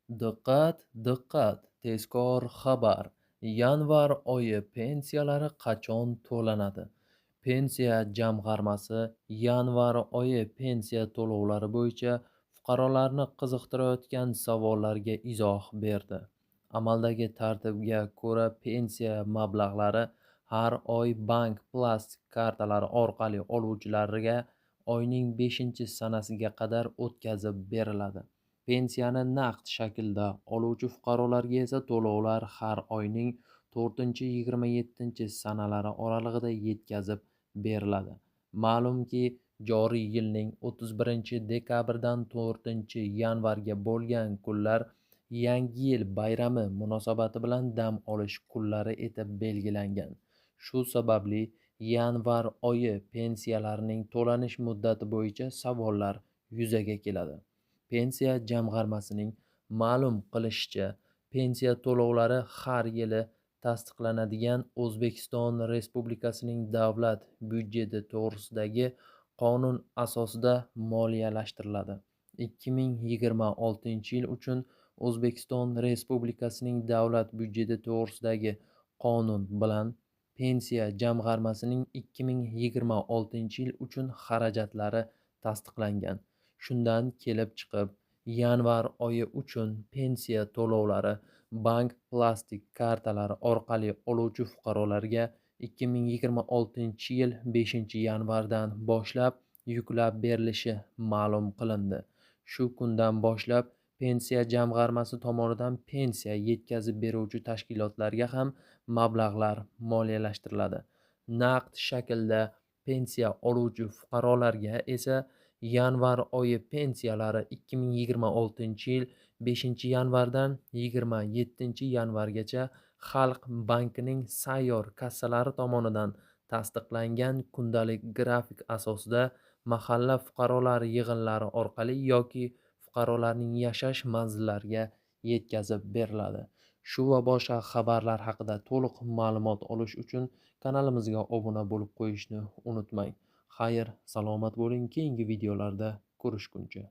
Diqqat, diqqat! Tezkor xabar! Yanvar oyi pensiyalari qachon to'lanadi? Pensiya jamg'armasi yanvar oyi pensiya to'lovlari bo'yicha fuqarolarni qiziqtirayotgan savollarga izoh berdi. Amaldagi tartibga ko'ra pensiya mablag'lari har oy bank plastik kartalari orqali oluvchilarga oyning 5-sanasiga qadar o'tkazib beriladi. Pensiyani naqd shaklda oluvchi fuqarolarga esa to'lovlar har oyning 4-27 sanalari oralig'ida yetkazib beriladi. Ma'lumki, joriy yilning 31-dekabrdan 4-yanvarga bo'lgan kunlar Yangi yil bayrami munosabati bilan dam olish kunlari etib belgilangan. Shu sababli yanvar oyi pensiyalarining to'lanish muddati bo'yicha savollar yuzaga keladi. Pensiya jamg'armasining ma'lum qilishicha, pensiya to'lovlari har yili tasdiqlanadigan O'zbekiston Respublikasining davlat byudjeti to'g'risidagi qonun asosida moliyalashtiriladi. 2026-yil uchun O'zbekiston Respublikasining davlat byudjeti to'g'risidagi qonun bilan pensiya jamg'armasining 2026-yil uchun xarajatlari tasdiqlangan. Shundan kelib chiqib, yanvar oyi uchun pensiya to'lovlari bank plastik kartalari orqali oluvchi fuqarolarga 2026-yil 5-yanvardan boshlab yuklab berilishi ma'lum qilindi. Shu kundan boshlab pensiya jamg'armasi tomonidan pensiya yetkazib beruvchi tashkilotlarga ham mablag'lar moliyalashtiriladi. Naqd shaklda pensiya oluvchi fuqarolarga esa yanvar oyi pensiyalari 2026-yil 5-yanvardan 27-yanvargacha Xalq bankining sayyor kassalari tomonidan tasdiqlangan kundalik grafik asosida mahalla fuqarolari yig'inlari orqali yoki fuqarolarning yashash manzillariga yetkazib beriladi. Shu va boshqa xabarlar haqida to'liq ma'lumot olish uchun kanalimizga obuna bo'lib qo'yishni unutmang. Xayr, salomat bo'ling, keyingi videolarda ko'rishguncha.